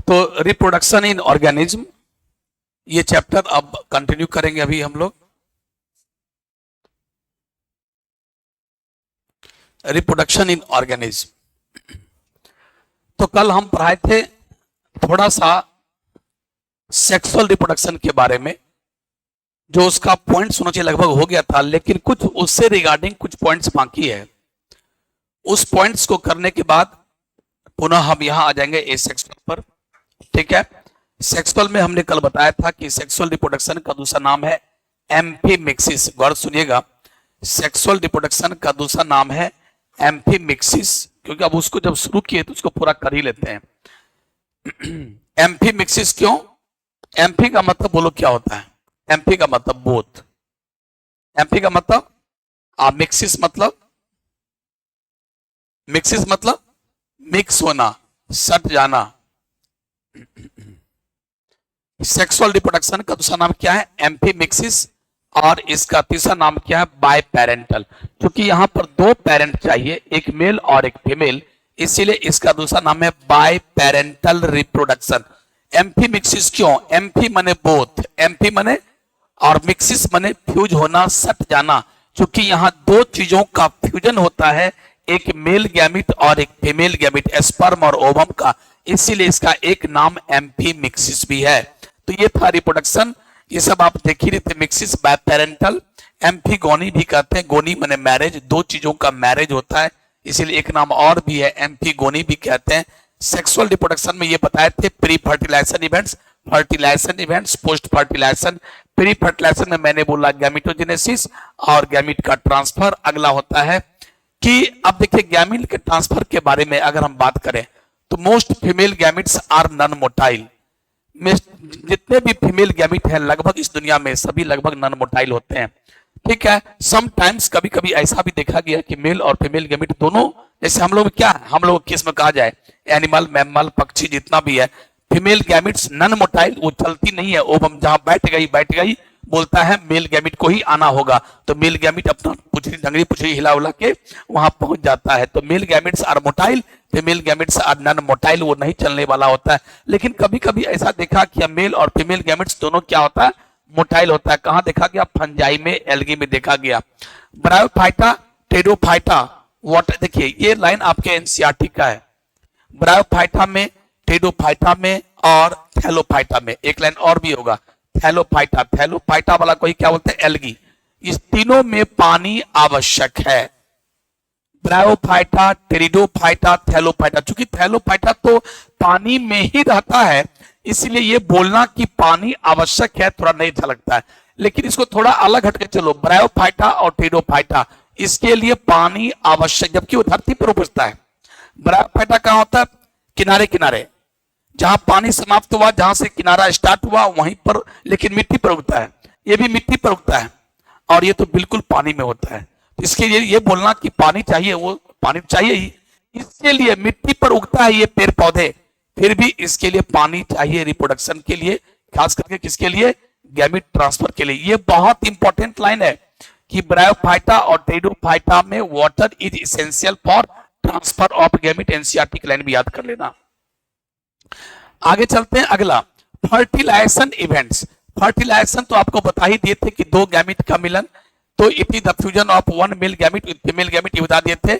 तो reproduction in organism, ये chapter अब कंटिन्यू करेंगे अभी हम लोग। रिप्रोडक्शन इन ऑर्गेनिज्म, तो कल हम पढ़ाए थे थोड़ा सा सेक्सुअल रिप्रोडक्शन के बारे में, जो उसका पॉइंट सुनो चाहिए लगभग हो गया था, लेकिन कुछ उससे रिगार्डिंग कुछ पॉइंट्स बाकी है। उस पॉइंट्स को करने के बाद पुनः हम यहां आ जाएंगे ए सेक्सुअल पर। ठीक है, सेक्सुअल में हमने कल बताया था कि सेक्सुअल रिप्रोडक्शन का दूसरा नाम है एम्फीमिक्सिस। गौर सुनिएगा, सेक्सुअल रिप्रोडक्शन का दूसरा नाम है एम्फीमिक्सिस, क्योंकि अब उसको जब शुरू किए तो उसको पूरा कर ही लेते हैं। एम्फीमिक्सिस क्यों? एम्फी का मतलब बोलो क्या होता है? एम्फी का मतलब बोथ, एम्फी का मतलब मिक्सिस मतलब, मिक्सिस मतलब मिक्स होना, सट जाना। सेक्सुअल रिप्रोडक्शन का दूसरा नाम क्या है? एम्फीमिक्सिस। और इसका तीसरा नाम क्या है? Biparental. क्योंकि यहां पर दो पेरेंट चाहिए, एक मेल और एक फीमेल, इसीलिए इसका दूसरा नाम है बाय पेरेंटल रिप्रोडक्शन। एम्फीमिक्सिस क्यों? एम्फी मने बोथ, एम्फी मने और मिक्सिस मने फ्यूज होना, सट जाना। क्योंकि यहां दो चीजों का फ्यूजन होता है, एक मेल गैमिट और एक फीमेल गैमिट, स्पर्म और ओवम का, इसीलिए इसका एक नाम एम्फीमिक्सिस भी है। तो ये था रिप्रोडक्शन, ये सब आप देख ही रहे थे। मिक्सिस बाय पेरेंटल, एम्फीगोनी भी कहते हैं, गोनी मने मैरिज, दो चीजों का मैरिज होता है, इसीलिए एक नाम और भी है, एम्फीगोनी भी कहते हैं। सेक्सुअल रिप्रोडक्शन में ये बताए थे pre fertilisation events, fertilisation events, post fertilisation. Pre fertilisation में मैंने बोला गैमिटोजेनेसिस और गैमिट का ट्रांसफर। अगला होता है कि अब देखिए गैमिट के ट्रांसफर के बारे में अगर हम बात करें तो most female gametes are non motile. जितने भी फीमेल गैमिट हैं लगभग इस दुनिया में सभी लगभग नॉन मोटाइल होते हैं। ठीक है, समटाइम्स कभी कभी ऐसा भी देखा गया कि मेल और फीमेल गैमिट दोनों, जैसे हम लोग क्या है, हम लोग केस में कहा जाए एनिमल, मैमल, पक्षी जितना भी है, फीमेल गैमिट्स नॉन मोटाइल, वो चलती नहीं है, ओवम जहां बैठ गई बोलता है मेल गैमिट को ही आना होगा, तो मेल गैमिट अपना पुछड़ी डंगरी पुछड़ी हिला उला के वहां पहुंच जाता है। तो male gametes are motile, female gametes are non motile, वो नहीं चलने वाला होता है। लेकिन कभी कभी ऐसा देखा कि मेल और फीमेल गैमिट्स दोनों क्या होता है? मोटाइल होता है। कहां देखा गया? फंजाई में, एल्गी में देखा गया। ब्रायोफाइटा, टेरोफाइटा, वाटर, देखिए ये लाइन आपके एनसीईआरटी का है। ब्रायोफाइटा में, टेरोफाइटा में और थैलोफाइटा में, एक लाइन और भी होगा थैलोफाइटा। थैलोफाइटा वाला कोई क्या बोलते हैं? एल्गी। इस तीनों में पानी आवश्यक है, ब्रायोफाइटा, टेरिडोफाइटा, थैलोफाइटा। चूंकि थैलोफाइटा तो पानी में ही रहता है, इसलिए ये बोलना कि पानी आवश्यक है थोड़ा नहीं अच्छा लगता है, लेकिन इसको थोड़ा अलग हटके चलो। ब्रायोफाइटा और टेरिडोफाइटा, इसके लिए पानी आवश्यक, जबकि वो धरती पर उपजता है। ब्रायोफाइटा कहां होता है? किनारे किनारे, जहां पानी समाप्त हुआ, जहां से किनारा स्टार्ट हुआ वहीं पर, लेकिन मिट्टी पर उगता है। ये भी मिट्टी पर उगता है और ये तो बिल्कुल पानी में होता है। तो इसके लिए ये बोलना कि पानी चाहिए, वो पानी चाहिए ही, इसके लिए मिट्टी पर उगता है ये पेड़ पौधे, फिर भी इसके लिए पानी चाहिए रिप्रोडक्शन के लिए, खास करके किसके लिए? गैमिट ट्रांसफर के लिए। ये बहुत इंपॉर्टेंट लाइन है कि ब्रायोफाइटा और टेरिडोफाइटा में water is essential for transfer of gamete. NCERT की लाइन भी याद कर लेना। आगे चलते हैं, अगला फर्टिलाइजेशन इवेंट्स। फर्टिलाइजेशन तो आपको बता ही दिए थे कि दो गैमिट का मिलन, तो it is the fusion of one male gamete with female gamete, ये बता दिए थे।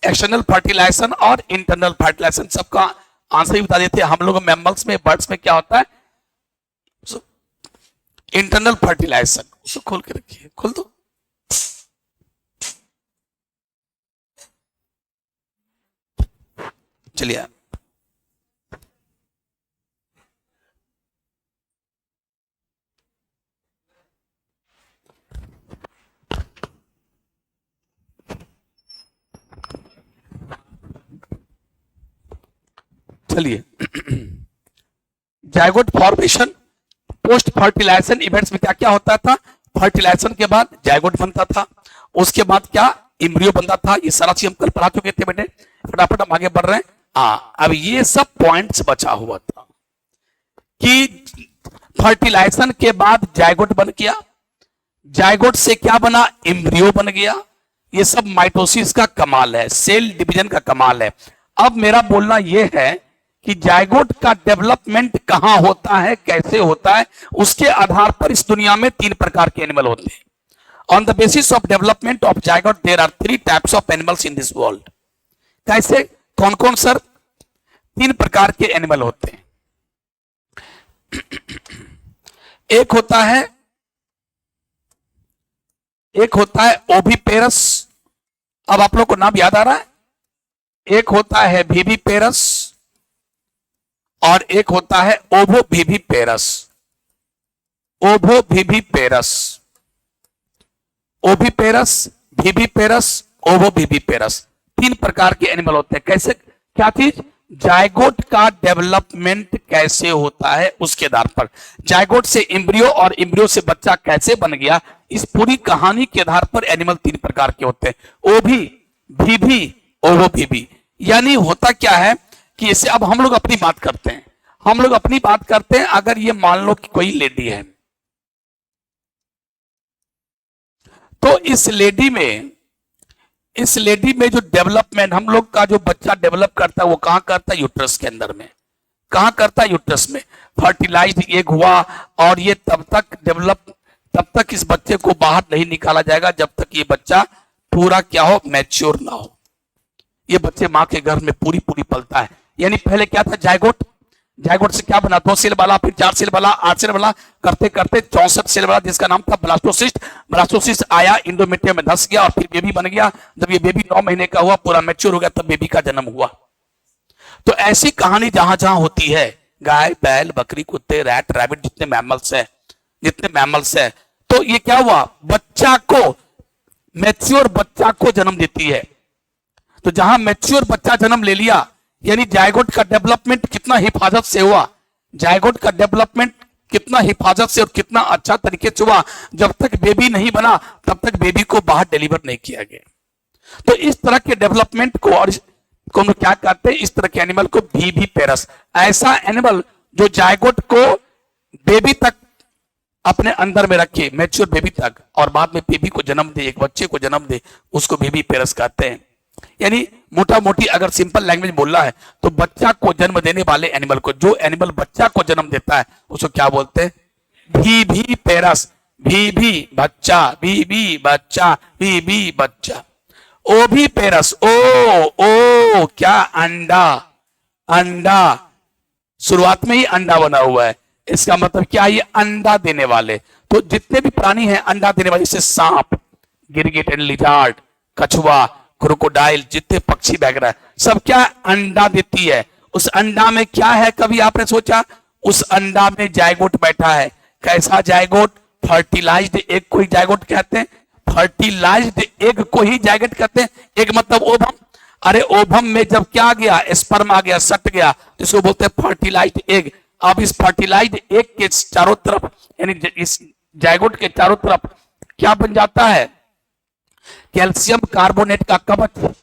एक्सटर्नल फर्टिलाइजेशन और इंटरनल फर्टिलाइजेशन सबका आंसर ही बता दिए थे। हम लोग मैमल्स में, बर्ड्स में क्या होता है? Internal fertilisation. उसको खोल के रखिए, खोल दो। चलिए, चलिए zygote formation, post fertilisation events में क्या क्या होता था? फर्टिलाइजेशन के बाद जायगोट बनता था, उसके बाद क्या? इम्ब्रियो बनता था। ये सारा चीज हम कल पढ़ा चुके थे बेटे, फटाफट हम आगे बढ़ रहे हैं। अब ये सब पॉइंट्स बचा हुआ था कि फर्टिलाइजेशन के बाद जायगोट बन गया, जायगोट से क्या बना? इम्ब्रियो बन गया। ये सब माइटोसिस का कमाल है, सेल डिवीजन का कमाल है। अब मेरा बोलना यह है कि जायगोट का डेवलपमेंट कहां होता है, कैसे होता है, उसके आधार पर इस दुनिया में 3 प्रकार के एनिमल होते हैं। On the basis of development of zygote there are 3 types of animals in this world. कैसे, कौन कौन सर? 3 प्रकार के एनिमल होते हैं। एक होता है ओविपेरस। अब आप लोग को नाम याद आ रहा है? एक होता है विविपेरस और एक होता है ovoviviparous. Ovoviviparous, oviparous, viviparous, ovoviviparous, 3 प्रकार के एनिमल होते हैं। कैसे, क्या चीज? जायगोट का डेवलपमेंट कैसे होता है उसके आधार पर, जायगोट से एम्ब्रियो और एम्ब्रियो से बच्चा कैसे बन गया, इस पूरी कहानी के आधार पर एनिमल 3 प्रकार के होते हैं। ओभी, भीभी, ओवोभिवी। यानी होता क्या है कि इसे अब हम लोग अपनी बात करते हैं, अगर ये मान लो कि कोई लेडी है, तो इस लेडी में जो डेवलपमेंट हम लोग का जो बच्चा डेवलप करता है वो कहां करता है? यूट्रस के अंदर में। कहां करता है? यूट्रस में। फर्टिलाइज्ड एग हुआ और ये तब तक इस बच्चे को बाहर नहीं निकाला जाएगा जब तक ये बच्चा पूरा क्या हो? मैच्योर ना हो। ये बच्चे मां के गर्भ में पूरी पलता है। यानी पहले क्या था? जायगोट से क्या बना? 2 सेल वाला, फिर 4 सेल वाला, 8 सेल वाला, करते करते 64 सेल वाला, जिसका नाम था ब्लास्टोसिस्ट आया, इंडोमेट्रियम में धस गया और फिर बेबी बन गया। जब ये बेबी 9 महीने का हुआ, पूरा मैच्योर हो गया, तब बेबी का जन्म हुआ। तो ऐसी कहानी जहां जहां होती है, गाय, बैल, बकरी, कुत्ते, रैट, रैबिट, जितने मैमल्स है, तो ये क्या हुआ? मैच्योर बच्चा को जन्म देती है। तो जहां मैच्योर बच्चा जन्म ले लिया, यानी जायगोट का डेवलपमेंट कितना हिफाजत से हुआ, जायगोट का डेवलपमेंट कितना हिफाजत से और कितना अच्छा तरीके से हुआ। जब तक बेबी नहीं बना तब तक बेबी को बाहर डिलीवर नहीं किया गया। तो इस तरह के डेवलपमेंट को और को हम क्या कहते हैं? इस तरह के एनिमल को विविपेरस। ऐसा एनिमल जो जायगोट को बेबी तक अपने अंदर में रखे, मैच्योर बेबी तक, और बाद में बेबी को जन्म दे, एक बच्चे को जन्म दे, उसको विविपेरस कहते हैं। यानी मोटा मोटी अगर सिंपल लैंग्वेज बोलना है तो बच्चा को जन्म देने वाले एनिमल को, जो एनिमल बच्चा को जन्म देता है उसको क्या बोलते हैं? विविपेरस। भी बच्चा, भी बच्चा, भी बच्चा। ओविपेरस, ओ क्या? अंडा, शुरुआत में ही अंडा बना हुआ है, इसका मतलब क्या? ये अंडा देने वाले। तो जितने भी प्राणी हैं अंडा देने वाले, जैसे सांप, गिरगिट एंड लिजार्ड, कछुआ, क्रोकोडाइल, जितने पक्षी वगैरह, सब क्या? अंडा देती है। उस अंडा में क्या है? कभी आपने सोचा? उस अंडा में जायगोट बैठा है। कैसा जायगोट? फर्टिलाइज्ड एग को ही जायगोट कहते हैं। फर्टिलाइज्ड एग को ही जायगोट कहते हैं। एग मतलब ओवम। अरे ओवम में जब क्या आ गया? स्पर्म आ गया, सट गया, जिसको बोलते हैं फर्टिलाइज्ड एग। अब इस फर्टिलाइज्ड एग के चारों तरफ, यानी इस जायगोट के चारों तरफ क्या बन जाता है? कैल्शियम कार्बोनेट का कवच।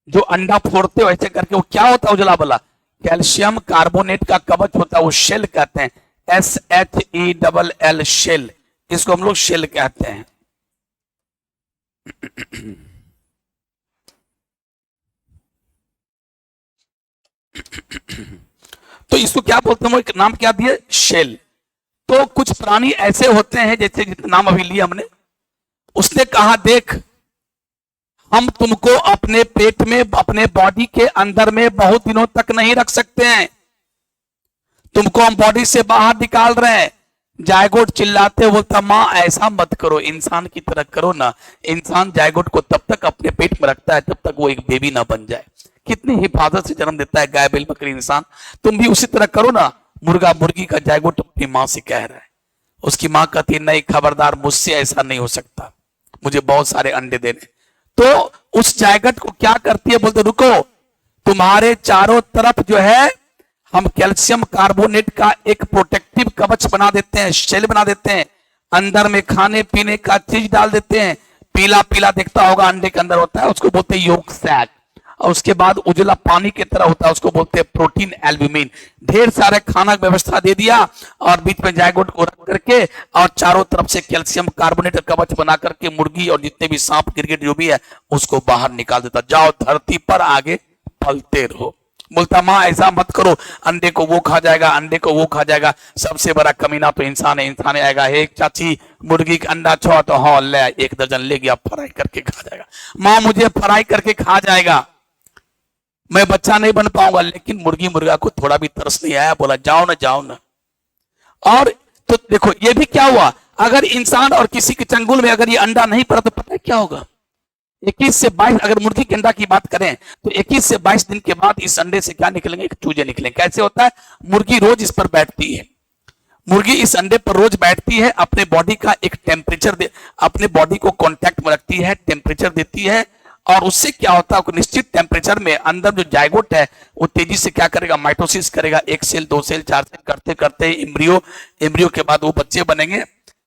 जो अंडा फोड़ते हो ऐसे करके, वो क्या होता है? उजला वाला कैल्शियम कार्बोनेट का कवच होता है, वो शेल कहते हैं। SHELL शेल, इसको हम लोग शेल कहते हैं। तो इसको क्या बोलते हैं? एक नाम क्या दिए? शेल। तो कुछ प्राणी ऐसे होते हैं, जैसे जितना नाम अभी लिया हमने, उसने कहा देख, हम तुमको अपने पेट में, अपने बॉडी के अंदर में बहुत दिनों तक नहीं रख सकते हैं, तुमको हम बॉडी से बाहर निकाल रहे हैं। जायगोट चिल्लाते, बोलता माँ ऐसा मत करो, इंसान की तरह करो ना। इंसान जायगोट को तब तक अपने पेट में रखता है जब तक वो एक बेबी ना बन जाए। कितनी हिफाजत से जन्म देता है गाय, बैल, बकरी, इंसान। तुम भी उसी तरह करो ना। मुर्गा मुर्गी का जायगोट अपनी माँ से कह रहा है। उसकी माँ कहती है नहीं खबरदार, मुझसे ऐसा नहीं हो सकता, मुझे बहुत सारे अंडे देने। तो उस जायगोट को क्या करती है? बोलते रुको, तुम्हारे चारों तरफ जो है हम कैल्शियम कार्बोनेट का एक प्रोटेक्टिव कवच बना देते हैं, शेल बना देते हैं। अंदर में खाने पीने का चीज डाल देते हैं। पीला पीला दिखता होगा, अंडे के अंदर होता है, उसको बोलते हैं योक सैक। और उसके बाद उजला पानी की तरह होता है, उसको बोलते हैं प्रोटीन एल्ब्यूमिन। ढेर सारे खाना की व्यवस्था दे दिया और बीच में जायगोट को रख करके और चारों तरफ से कैल्शियम कार्बोनेट कवच बना करके मुर्गी और जितने भी सांप गिरगिट जो भी है उसको बाहर निकाल देता। जाओ धरती पर आगे पलते रहो। बोलता माँ ऐसा मत करो, अंडे को वो खा जाएगा, अंडे को वो खा जाएगा, सबसे बड़ा कमीना तो इंसान है, इंसान आएगा। एक चाची मुर्गी का अंडा छो तो हाँ ले 1 दर्जन ले गया, फ्राई करके खा जाएगा। माँ मुझे फ्राई करके खा जाएगा, मैं बच्चा नहीं बन पाऊंगा। लेकिन मुर्गी मुर्गा को थोड़ा भी तरस नहीं आया, बोला जाओ ना जाओ ना। और तो देखो ये भी क्या हुआ, अगर इंसान और किसी के चंगुल में अगर ये अंडा नहीं पड़ा तो पता है क्या होगा, 21 से 22, अगर मुर्गी के अंडा की बात करें तो 21 से 22 दिन के बाद इस अंडे से क्या निकलेंगे, चूजे निकलेंगे। कैसे होता है, मुर्गी रोज इस पर बैठती है, मुर्गी इस अंडे पर रोज बैठती है, अपने बॉडी का एक टेम्परेचर अपने बॉडी को कांटेक्ट में रखती है, टेम्परेचर देती है, और उससे क्या होता है निश्चित टेम्परेचर में अंदर जो जायगोट है वो तेजी से क्या करेगा, माइटोसिस करेगा। 1 सेल 2 सेल 4 सेल करते करते एम्ब्रियो के बाद वो बच्चे बनेंगे,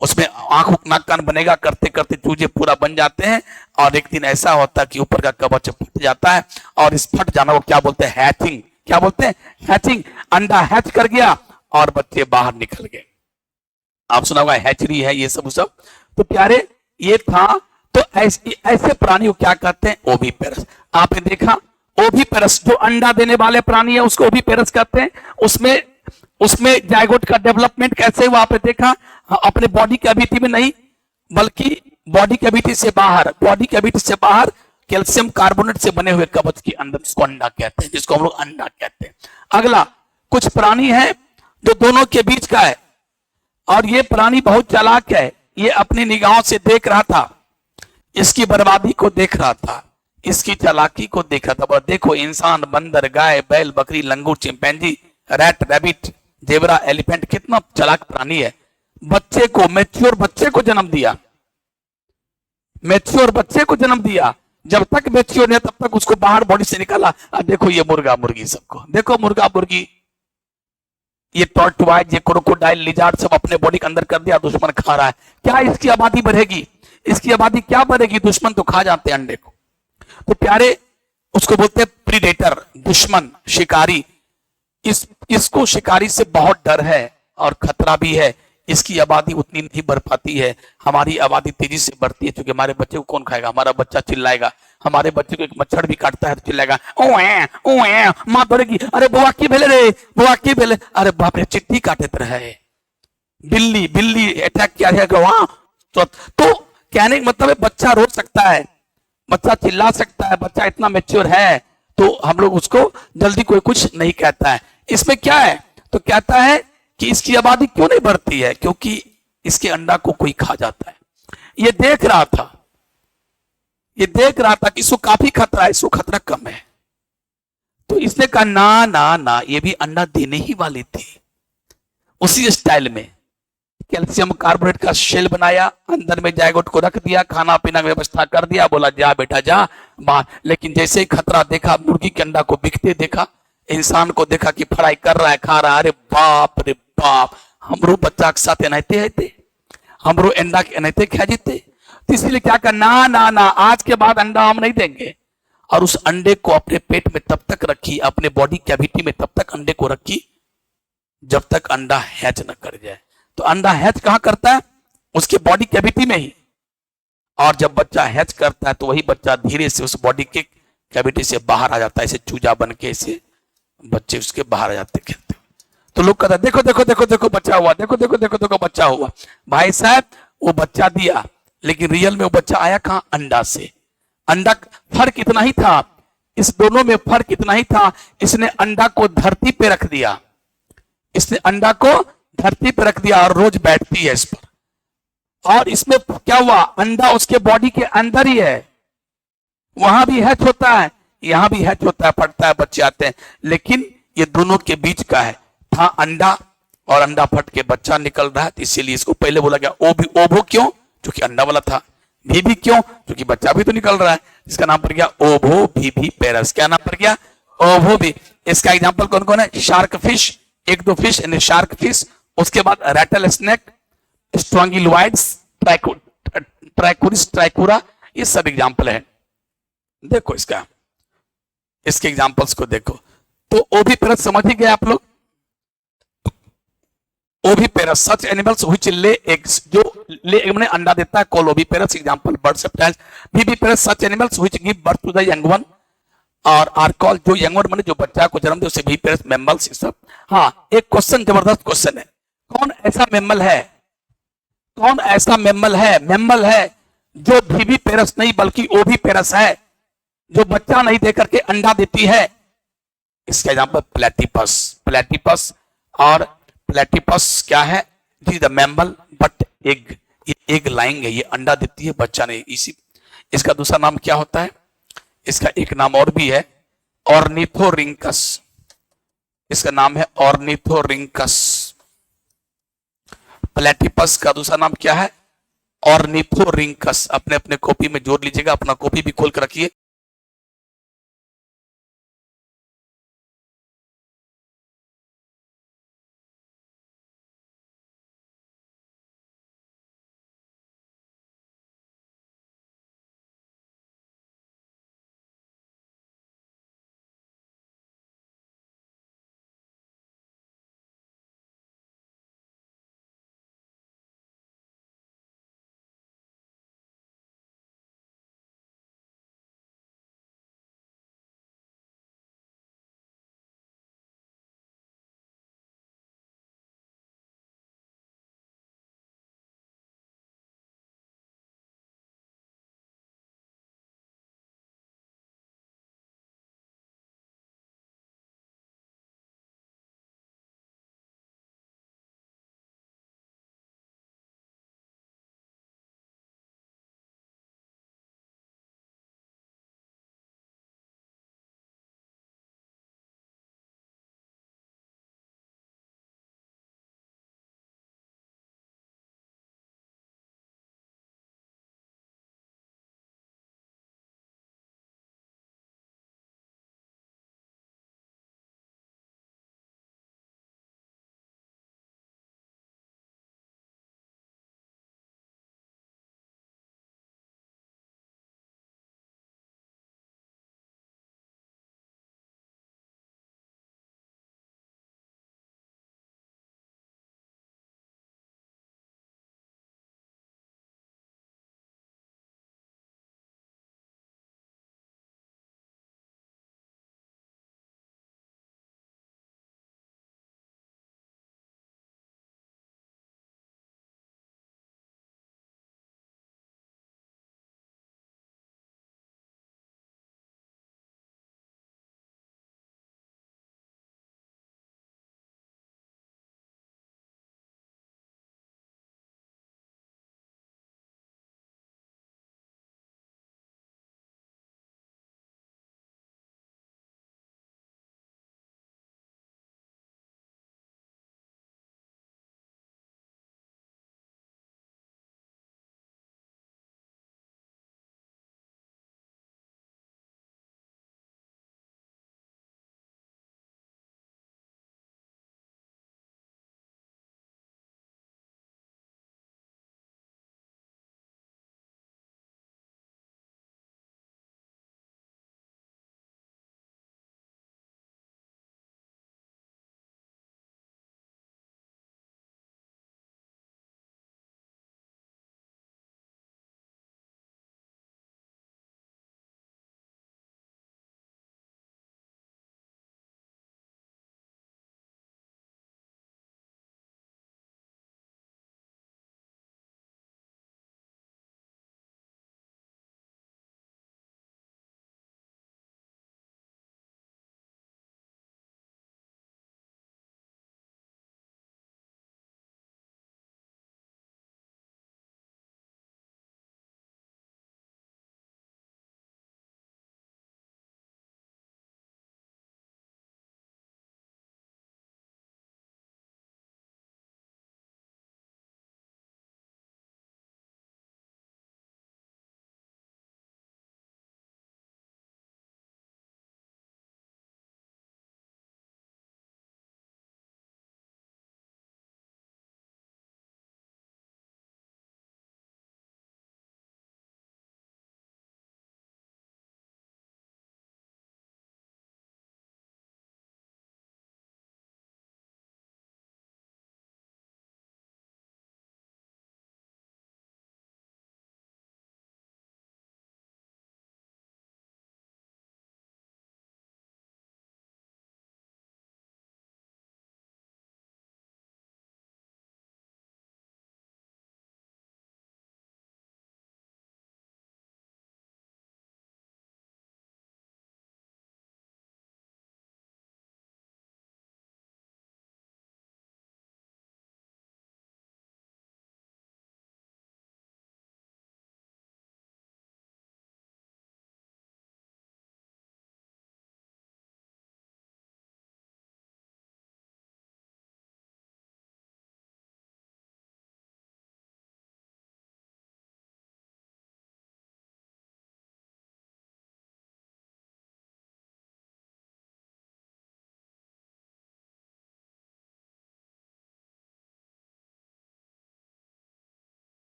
उसमें आंख नाक कान बनेगा, करते करते चूजे पूरा बन जाते हैं। और एक दिन ऐसा होता है कि ऊपर का कवच फट जाता है, और इस फट जाना को क्या बोलते हैं, हैचिंग। क्या बोलते हैं, हैचिंग। अंडा हैच कर गया और बच्चे बाहर निकल गए। आप सुना होगा हैचरी है ये सब। तो प्यारे ये था। तो ऐसे प्राणी को क्या कहते हैं, ओविपेरस। आपने देखा ओविपेरस जो अंडा देने वाले प्राणी है उसको ओविपेरस कहते हैं। उसमें जायगोट का डेवलपमेंट कैसे हुआ आपने देखा, अपने बॉडी कैविटी में नहीं बल्कि बॉडी कैविटी से बाहर कैल्शियम कार्बोनेट से बने हुए कवच के अंदर, जिसको अंडा कहते हैं, जिसको हम लोग अंडा कहते हैं। अगला कुछ प्राणी है जो दोनों के बीच का है, और ये प्राणी बहुत चालाक है। ये अपनी निगाहों से देख रहा था, इसकी बर्बादी को देख रहा था, इसकी चालाकी को देख रहा था। और देखो इंसान, बंदर, गाय, बैल, बकरी, लंगूर, chimpanzee, rat, rabbit, zebra, elephant कितना चालाक प्राणी है। बच्चे को, मैच्योर बच्चे को जन्म दिया, मैच्योर बच्चे को जन्म दिया। जब तक मैच्योर नहीं तब तक उसको बाहर बॉडी से निकाला। देखो ये मुर्गा मुर्गी, सबको देखो मुर्गा मुर्गी, ये टॉर्टवाइज, ये क्रोकोडाइल, लिजार्ड सब अपने बॉडी के अंदर कर दिया, दुश्मन खा रहा है। क्या इसकी आबादी बढ़ेगी, इसकी आबादी क्या बढ़ेगी, दुश्मन तो खा जाते हैं अंडे को। तो प्यारे उसको बोलते हैं प्रीडेटर, दुश्मन, शिकारी। इसको शिकारी से बहुत डर है और खतरा भी है। इसकी आबादी उतनी नहीं बढ़ पाती है, हमारी आबादी तेजी से बढ़ती है। क्योंकि हमारे बच्चे को कौन खाएगा, हमारा बच्चा चिल्लाएगा, हमारे बच्चे को एक मच्छर भी काटता है तो चिल्लाएगा, ओए माँ डरेगी, अरे बुआ की भेले रे, बुआ की भेले, अरे बाप रे चिट्ठी काटे रहे, बिल्ली अटैक किया जाएगा वहां। तो कहने का मतलब है बच्चा रो सकता है, बच्चा चिल्ला सकता है, बच्चा इतना मैच्योर है, तो हम लोग उसको जल्दी कोई कुछ नहीं कहता है। इसमें क्या है, तो कहता है कि इसकी आबादी क्यों नहीं बढ़ती है, क्योंकि इसके अंडा को कोई खा जाता है। ये देख रहा था कि इसको काफी खतरा है, इसको खतरा कम है। तो इसने कहा ना ना ना, ये भी अंडा देने ही वाली थी। उसी स्टाइल में कैल्शियम कार्बोनेट का शेल बनाया, अंदर में जायगोट को रख दिया, खाना पीना की व्यवस्था कर दिया, बोला जा बेटा जा बाहर। लेकिन जैसे ही खतरा देखा, मुर्गी के अंडा को बिकते देखा, इंसान को देखा कि फ्राई कर रहा है, खा रहा है, अरे बाप, हमरो बच्चा के साथ एनते हमरो अंडा के एनते खा जीते। तो इसलिए क्या करना, ना आज के बाद अंडा हम नहीं देंगे। और उस अंडे को अपने पेट में तब तक रखी, अपने बॉडी कैविटी में तब तक अंडे को रखी जब तक अंडा हैच न कर जाए। तो अंडा हैच कहां करता है, उसके बॉडी कैविटी में ही। और जब बच्चा हैच करता है तो वही बच्चा धीरे से उस बॉडी के कैविटी से बाहर आ जाता है, ऐसे चूजा बन के, ऐसे बच्चे उसके बाहर आ जाते खेलते। तो लोग कहते देखो देखो देखो देखो बच्चा हुआ, देखो देखो देखो देखो बच्चा हुआ। भाई साहब वो बच्चा दिया, लेकिन रियल में वो बच्चा आया कहां, अंडा से। अंडा फर्क इतना ही था, इस दोनों में फर्क इतना ही था, इसने अंडा को धरती पे रख दिया, इसने अंडा को धरती पर रख दिया और रोज बैठती है इस पर। और इसमें क्या हुआ, अंडा उसके बॉडी के अंदर ही है, वहां भी हैच होता है, यहां भी हैच होता है, फटता है, बच्चे आते हैं। लेकिन ये दोनों के बीच का है, था अंडा और अंडा फट के बच्चा निकल रहा है। तो इसीलिए इसको पहले बोला गया ओवो, क्यों, क्योंकि अंडा वाला था। भी क्यों, क्योंकि बच्चा भी तो निकल रहा है, इसका नाम पड़ गया ओविपेरस। क्या नाम पड़ गया, ओवो भी। इसका एग्जाम्पल कौन कौन है, शार्क फिश, 1-2 फिश यानी शार्क फिश, उसके बाद रैटल स्नेक, स्ट्रॉन्गिलॉइड्स, ट्राइकोरिस, ट्राइकोरा, ये सब एग्जाम्पल है। देखो इसके एग्जाम्पल्स को देखो। तो ओविपेरस समझ ही गए आप लोग। Oviparous such animals which lay eggs, जो ले एग में अंडा देता है, call oviparous. Example birds, reptiles. Viviparous such animals which give birth to the young one, और आर कॉल्ड, जो यंग माने जो बच्चा को जन्म दे उसे भी पेरेंट्स मैमल्स सब। हाँ, एक क्वेश्चन, जबरदस्त क्वेश्चन है, कौन ऐसा मैमल है, कौन ऐसा मैमल है जो भी पेरस नहीं बल्कि ओ भी पेरस है, जो बच्चा नहीं दे करके अंडा देती है? इसका एग्जांपल प्लेटिपस, प्लेटिपस। और प्लेटिपस क्या है? जी द मैमल बट एग, ये एग लाइंग है, ये अंडा देती है, बच्चा नहीं। इसी इसका दूसरा नाम क्या होता है? इसका एक नाम और भी है, ऑर्निथोरिंकस। इसका नाम है ऑर्निथोरिंकस। प्लेटिपस का दूसरा नाम क्या है? ऑर्निथोरिंकस। अपने अपने कॉपी में जोड़ लीजिएगा, अपना कॉपी भी खोल कर रखिए,